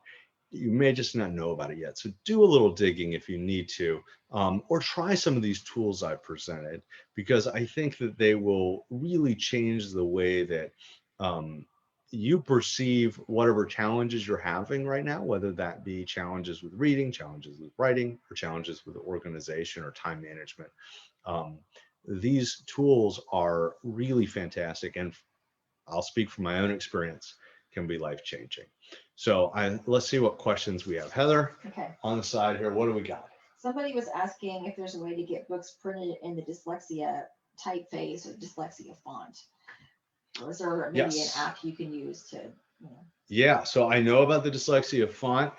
You may just not know about it yet. So do a little digging if you need to, or try some of these tools I presented, because I think that they will really change the way that you perceive whatever challenges you're having right now, whether that be challenges with reading, challenges with writing, or challenges with organization or time management. These tools are really fantastic, and I'll speak from my own experience, can be life-changing. So let's see what questions we have. Heather, Okay. On the side here, what do we got? Somebody was asking if there's a way to get books printed in the dyslexia typeface or dyslexia font. Or is there maybe an app you can use to, Yeah, so I know about the dyslexia font.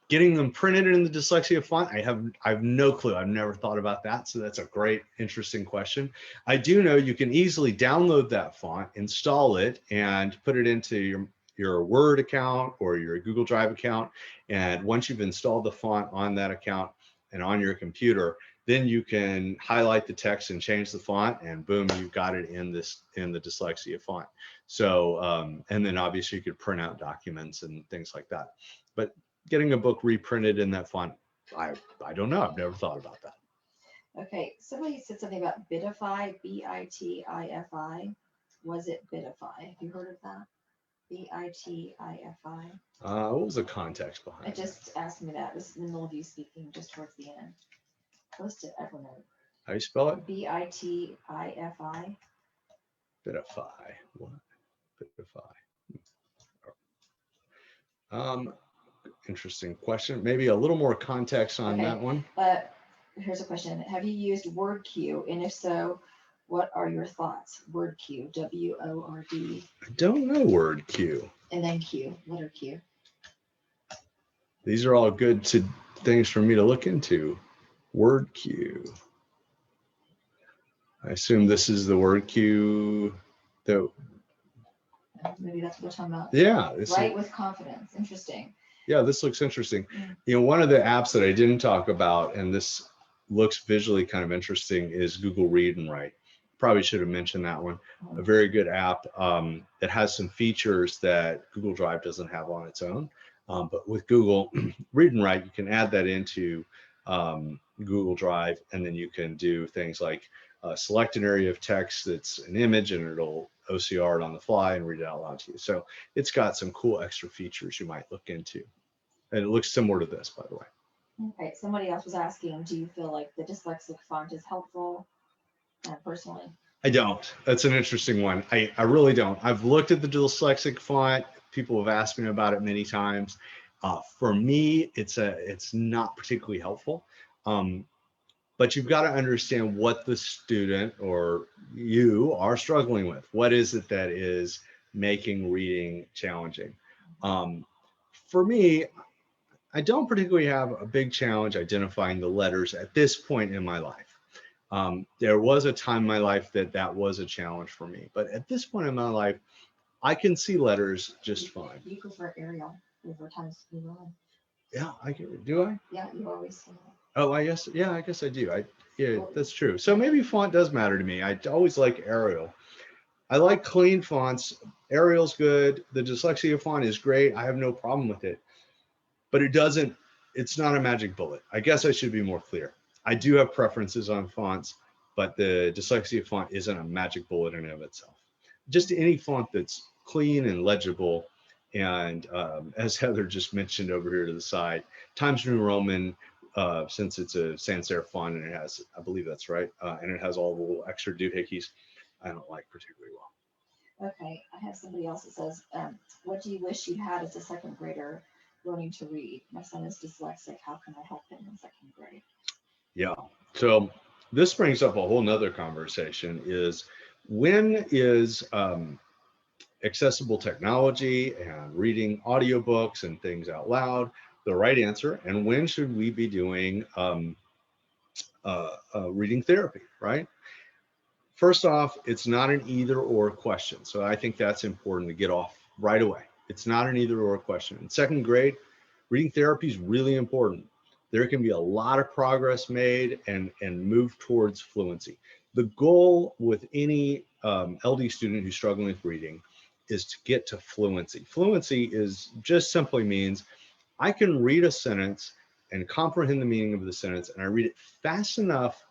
Getting them printed in the dyslexia font, I have no clue. I've never thought about that. So that's a great, interesting question. I do know you can easily download that font, install it, and put it into your Word account or your Google Drive account. And once you've installed the font on that account and on your computer, then you can highlight the text and change the font, and boom, you've got it in the dyslexia font. So, and then obviously you could print out documents and things like that. But getting a book reprinted in that font, I don't know. I've never thought about that. Okay, somebody said something about Bitify, Bitifi. Was it Bitify? Have you heard of that? Bitifi. What was the context behind It just asked me that. It was in the middle of you speaking, just towards the end. Close to Evernote. How you spell it? Bitifi. Bitify. What? Bitify. Interesting question. Maybe a little more context on that one. Here's a question. Have you used WordQ? And if so, What are your thoughts? Word Q, WORD, I don't know word Q. and then Q, letter Q. These are all good things for me to look into. Word Q. I assume this is the word Q that, Maybe that's what we're talking about. yeah. Write with confidence. Interesting. Yeah, this looks interesting. Mm. You know, one of the apps that I didn't talk about, and this looks visually kind of interesting, is Google Read and Write. Probably should have mentioned that one. A very good app that has some features that Google Drive doesn't have on its own. But with Google Read and Write, you can add that into Google Drive, and then you can do things like select an area of text that's an image, and it'll OCR it on the fly and read it out loud to you. So it's got some cool extra features you might look into. And it looks similar to this, by the way. Okay, somebody else was asking, do you feel like the dyslexic font is helpful? Personally, I don't. That's an interesting one. I really don't. I've looked at the dyslexic font. People have asked me about it many times. For me, it's not particularly helpful. But you've got to understand what the student or you are struggling with. What is it that is making reading challenging? For me, I don't particularly have a big challenge identifying the letters at this point in my life. There was a time in my life that was a challenge for me, but at this point in my life, I can see letters just fine. you prefer Arial over Times New Roman. Yeah, do I? Yeah, you always say that. Oh, I guess I do. Yeah, that's true. So maybe font does matter to me. I always like Arial. I like clean fonts. Arial's good. The dyslexia font is great. I have no problem with it. But it's not a magic bullet. I guess I should be more clear. I do have preferences on fonts, but the dyslexia font isn't a magic bullet in and of itself. Just any font that's clean and legible. And as Heather just mentioned over here to the side, Times New Roman, since it's a sans serif font and it has, I believe that's right, and it has all the little extra doohickeys, I don't like particularly well. Okay, I have somebody else that says, what do you wish you had as a second grader learning to read? My son is dyslexic. How can I help him in second grade? Yeah. So this brings up a whole nother conversation is when is accessible technology and reading audiobooks and things out loud the right answer? And when should we be doing reading therapy, right? First off, it's not an either or question. So I think that's important to get off right away. It's not an either or question. In second grade, reading therapy is really important. There can be a lot of progress made and move towards fluency. The goal with any LD student who's struggling with reading is to get to fluency. Fluency is just simply means I can read a sentence and comprehend the meaning of the sentence, and I read it fast enough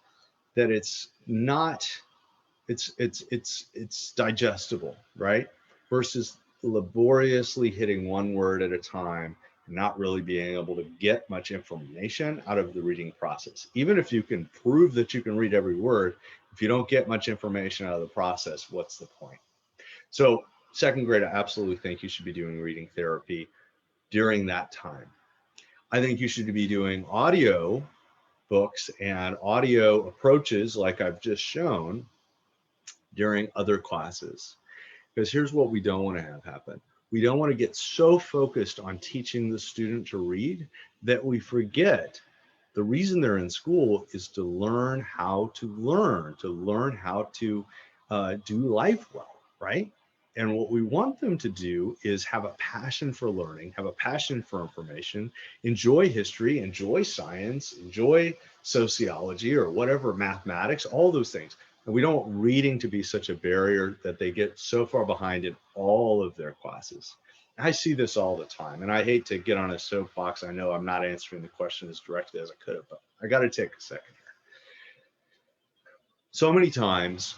that it's digestible, right? Versus laboriously hitting one word at a time, not really being able to get much information out of the reading process. Even if you can prove that you can read every word, if you don't get much information out of the process, what's the point? So second grade, I absolutely think you should be doing reading therapy during that time. I think you should be doing audio books and audio approaches like I've just shown during other classes. Because here's what we don't want to have happen. We don't want to get so focused on teaching the student to read that we forget the reason they're in school is to learn how to learn how to do life well, right? And what we want them to do is have a passion for learning, have a passion for information, enjoy history, enjoy science, enjoy sociology or whatever, mathematics, all those things. And we don't want reading to be such a barrier that they get so far behind in all of their classes. I see this all the time, and I hate to get on a soapbox. I know I'm not answering the question as directly as I could have, but I got to take a second here. So many times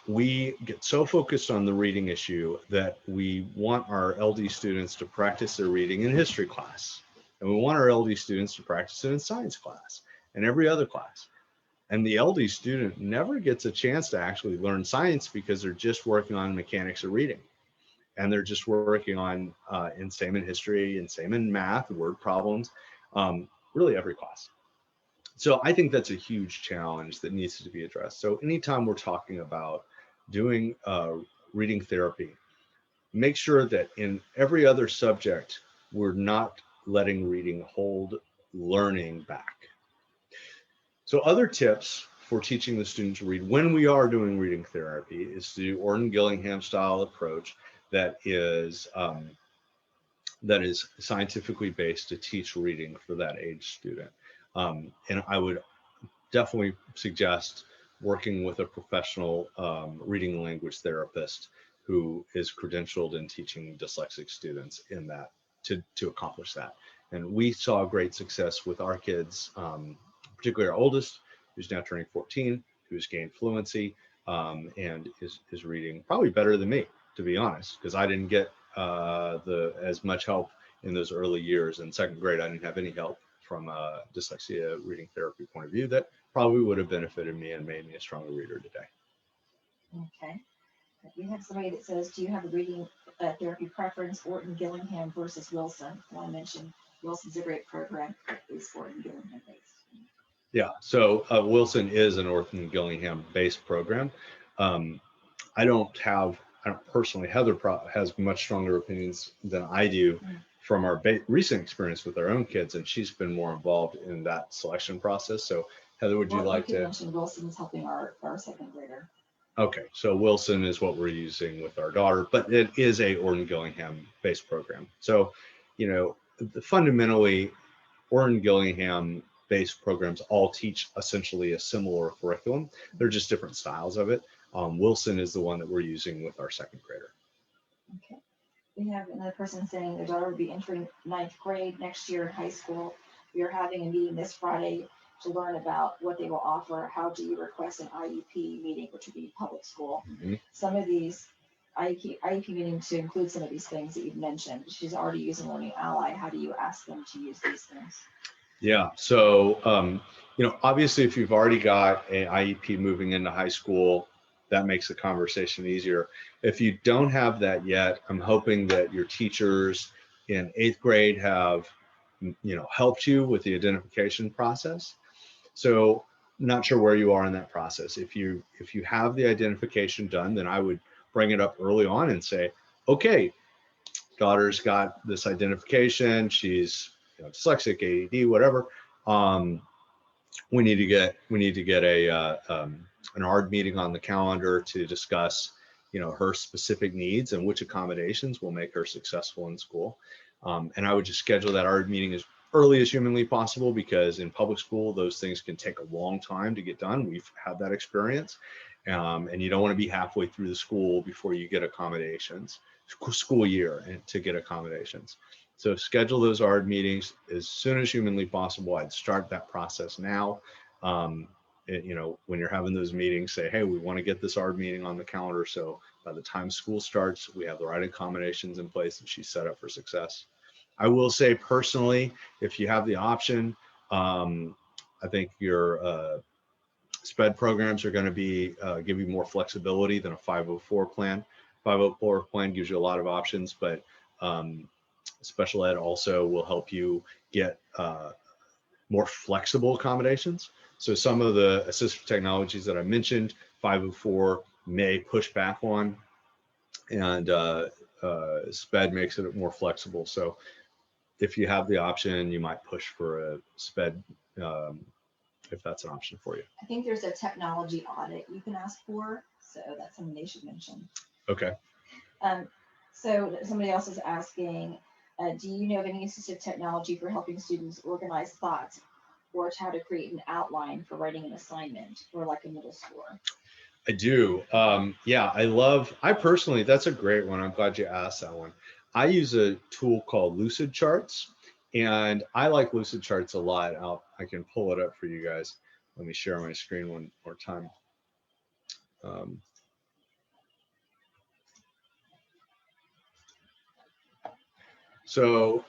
we get so focused on the reading issue that we want our LD students to practice their reading in history class, and we want our LD students to practice it in science class and every other class. And the LD student never gets a chance to actually learn science because they're just working on mechanics of reading. And they're just working on, and same in history and same in math, word problems, really every class. So I think that's a huge challenge that needs to be addressed. So anytime we're talking about doing reading therapy, make sure that in every other subject, we're not letting reading hold learning back. So other tips for teaching the student to read when we are doing reading therapy is to do Orton Gillingham style approach that is scientifically based to teach reading for that age student. And I would definitely suggest working with a professional reading language therapist who is credentialed in teaching dyslexic students in that to accomplish that. And we saw great success with our kids, particularly our oldest, who's now turning 14, who's gained fluency and is reading probably better than me, to be honest, because I didn't get as much help in those early years. In second grade, I didn't have any help from a dyslexia reading therapy point of view that probably would have benefited me and made me a stronger reader today. Okay. We have somebody that says, do you have a reading therapy preference, Orton Gillingham versus Wilson? I want to mention Wilson's a great program. Is Orton Gillingham based? Yeah, so Wilson is an Orton Gillingham based program. I don't personally, Heather has much stronger opinions than I do from our recent experience with our own kids, and she's been more involved in that selection process. So Heather, would you like to? mention Wilson's helping our second grader. Okay, so Wilson is what we're using with our daughter, but it is a Orton Gillingham based program. So, fundamentally, Orton Gillingham based programs all teach essentially a similar curriculum. They're just different styles of it. Wilson is the one that we're using with our second grader. Okay. We have another person saying their daughter will be entering 9th grade next year in high school. We are having a meeting this Friday to learn about what they will offer. How do you request an IEP meeting, which would be public school? Mm-hmm. Some of these IEP meetings to include some of these things that you've mentioned. She's already using Learning Ally. How do you ask them to use these things? Yeah, so obviously, if you've already got an IEP moving into high school, that makes the conversation easier. If you don't have that yet, I'm hoping that your teachers in 8th grade have helped you with the identification process. So not sure where you are in that process. If you have the identification done, then I would bring it up early on and say, okay, daughter's got this identification. She's dyslexic, ADD, whatever. We need to get an ARD meeting on the calendar to discuss her specific needs and which accommodations will make her successful in school. And I would just schedule that ARD meeting as early as humanly possible, because in public school, those things can take a long time to get done. We've had that experience. And you don't want to be halfway through the school before you get accommodations, school year, and to get accommodations. So schedule those ARD meetings as soon as humanly possible. I'd start that process now. When you're having those meetings, say, hey, we want to get this ARD meeting on the calendar. So by the time school starts, we have the right accommodations in place and she's set up for success. I will say personally, if you have the option, I think your SPED programs are going to be give you more flexibility than a 504 plan. 504 plan gives you a lot of options, but special ed also will help you get more flexible accommodations. So some of the assistive technologies that I mentioned, 504 may push back on, and SPED makes it more flexible. So if you have the option, you might push for a SPED if that's an option for you. I think there's a technology audit you can ask for, so that's something they should mention. Okay. So somebody else is asking, do you know of any assistive technology for helping students organize thoughts, or how to create an outline for writing an assignment for like a middle schooler? I do. Yeah, I personally, that's a great one. I'm glad you asked that one. I use a tool called Lucid Charts, and I like Lucid Charts a lot. I can pull it up for you guys. Let me share my screen one more time. So,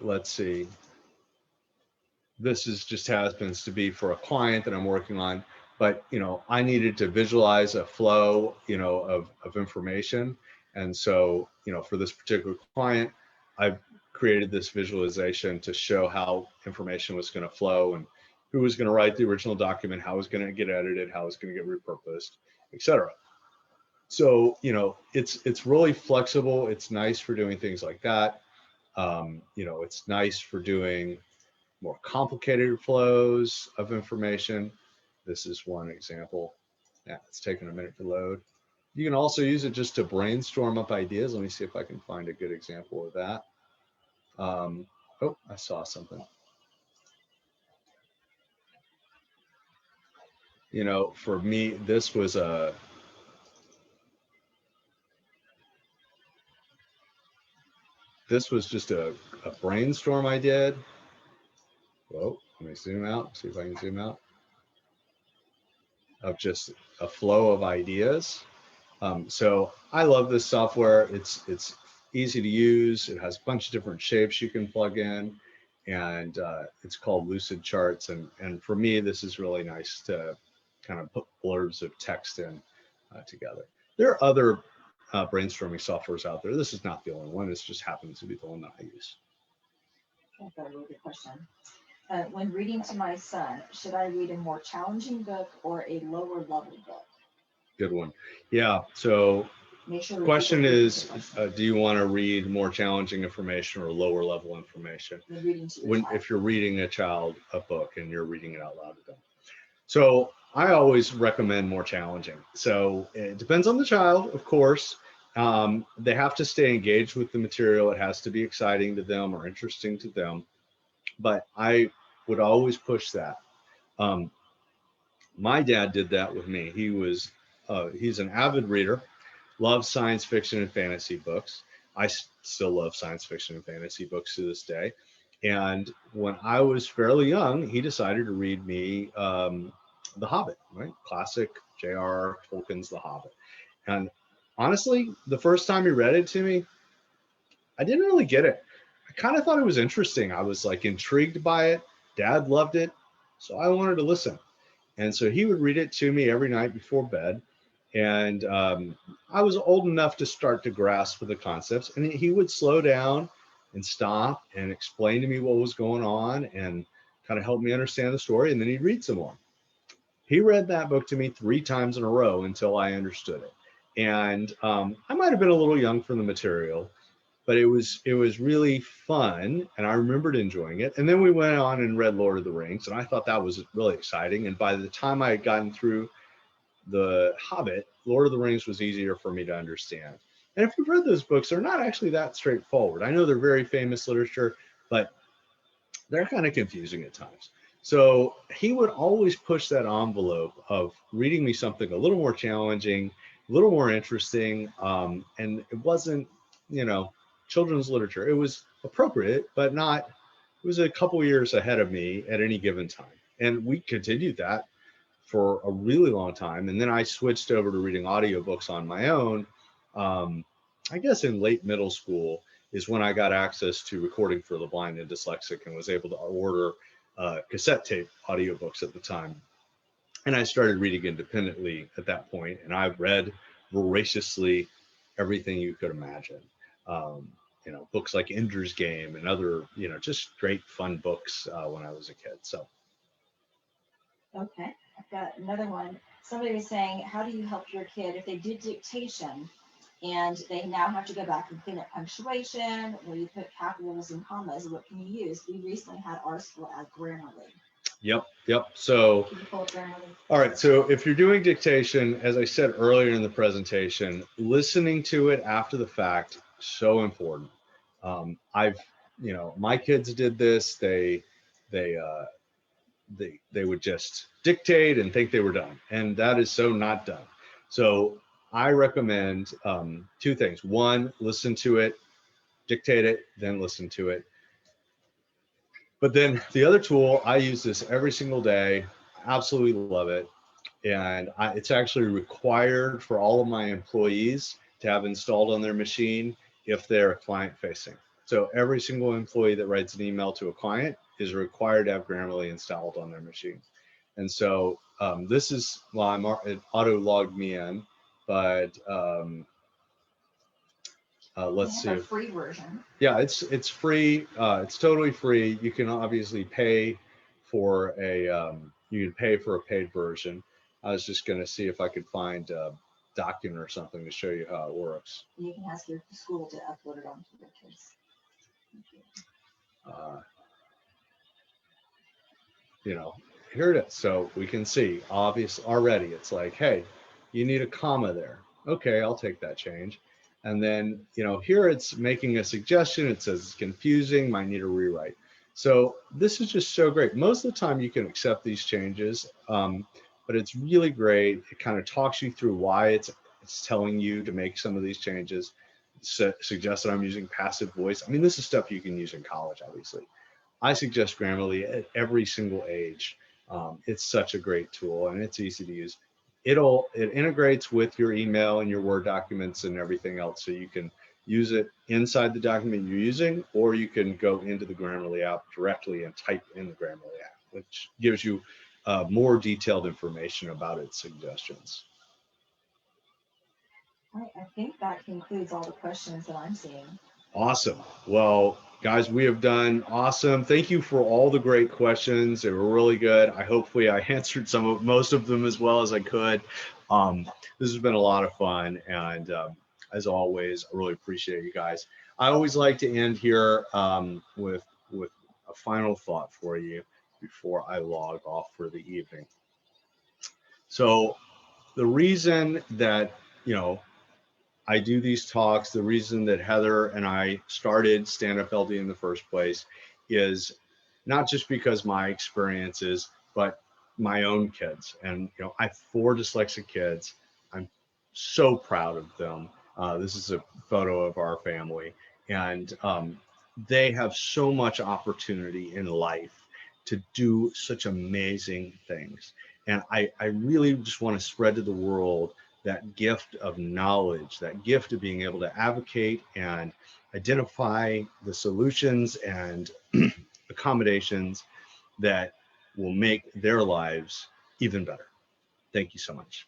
let's see. This is just happens to be for a client that I'm working on, but, I needed to visualize a flow, of information. And so, for this particular client, I've created this visualization to show how information was going to flow. And who was going to write the original document, how it was going to get edited, how it's going to get repurposed, etc. So, it's really flexible. It's nice for doing things like that. It's nice for doing more complicated flows of information. This is one example. Yeah, it's taking a minute to load. You can also use it just to brainstorm up ideas. Let me see if I can find a good example of that. Oh, I saw something. For me, this was just a brainstorm I did. Whoa, let me zoom out, see if I can zoom out. Of just a flow of ideas. So I love this software. It's easy to use. It has a bunch of different shapes you can plug in, and it's called Lucid Charts. And for me, this is really nice to kind of put blurbs of text in together. There are other brainstorming softwares out there. This is not the only one. This just happens to be the one that I use. I've got a really good question. When reading to my son, should I read a more challenging book or a lower level book? Good one. Yeah. So Make sure the question is, do you want to read more challenging information or lower level information? If you're reading a child a book and you're reading it out loud to them. So I always recommend more challenging. So it depends on the child, of course. They have to stay engaged with the material. It has to be exciting to them or interesting to them. But I would always push that. My dad did that with me. He's an avid reader, loves science fiction and fantasy books. I still love science fiction and fantasy books to this day. And when I was fairly young, he decided to read me The Hobbit, right? Classic J.R.R. Tolkien's The Hobbit. And honestly, the first time he read it to me, I didn't really get it. I kind of thought it was interesting. I was like intrigued by it. Dad loved it. So I wanted to listen. And so he would read it to me every night before bed. And I was old enough to start to grasp the concepts. And he would slow down and stop and explain to me what was going on and kind of help me understand the story. And then he'd read some more. He read that book to me 3 times in a row until I understood it. And I might have been a little young for the material, but it was really fun, and I remembered enjoying it. And then we went on and read Lord of the Rings, and I thought that was really exciting. And by the time I had gotten through The Hobbit, Lord of the Rings was easier for me to understand. And if you've read those books, they're not actually that straightforward. I know they're very famous literature, but they're kind of confusing at times. So he would always push that envelope of reading me something a little more challenging, a little more interesting. And it wasn't, children's literature. It was appropriate, but not, it was a couple years ahead of me at any given time. And we continued that for a really long time. And then I switched over to reading audiobooks on my own. I guess in late middle school is when I got access to Recording for the Blind and Dyslexic and was able to order cassette tape audiobooks at the time. And I started reading independently at that point. And I've read voraciously everything you could imagine. Books like Ender's Game and other, just great fun books when I was a kid. So. Okay, I've got another one. Somebody was saying, how do you help your kid if they did dictation and they now have to go back and clean up punctuation, where you put capitals and commas? What can you use? We recently had our school add Grammarly. Yep. So, all right. So if you're doing dictation, as I said earlier in the presentation, listening to it after the fact, so important. My kids did this. They would just dictate and think they were done. And that is so not done. So I recommend 2 things. 1, listen to it, dictate it, then listen to it. But then the other tool, I use this every single day. Absolutely love it. And it's actually required for all of my employees to have installed on their machine if they're client facing. So every single employee that writes an email to a client is required to have Grammarly installed on their machine. And so this is, it auto logged me in, but let's see. A free version. Yeah, it's free. It's totally free. You can obviously pay for a, you can pay for a paid version. I was just going to see if I could find a document or something to show you how it works. You can ask your school to upload it onto their kids. You know, here it is. So we can see obvious already. It's like, hey, you need a comma there. Okay, I'll take that change. And then, you know, here it's making a suggestion. It says it's confusing, might need a rewrite. So this is just so great. Most of the time you can accept these changes, but it's really great. It kind of talks you through why it's telling you to make some of these changes. Suggests that I'm using passive voice. I mean, this is stuff you can use in college, obviously. I suggest Grammarly at every single age. It's such a great tool and it's easy to use. It integrates with your email and your Word documents and everything else, so you can use it inside the document you're using, or you can go into the Grammarly app directly and type in the Grammarly app, which gives you more detailed information about its suggestions. All right, I think that concludes all the questions that I'm seeing. Awesome. Well, guys, we have done awesome. Thank you for all the great questions. They were really good. Hopefully I answered most of them as well as I could. This has been a lot of fun. And as always, I really appreciate you guys. I always like to end here with a final thought for you before I log off for the evening. So the reason that, you know, I do these talks, the reason that Heather and I started Stand Up LD in the first place is not just because my experiences, but my own kids. And, you know, I have 4 dyslexic kids. I'm so proud of them. This is a photo of our family. And they have so much opportunity in life to do such amazing things. And I really just want to spread to the world that gift of knowledge, that gift of being able to advocate and identify the solutions and accommodations that will make their lives even better. Thank you so much.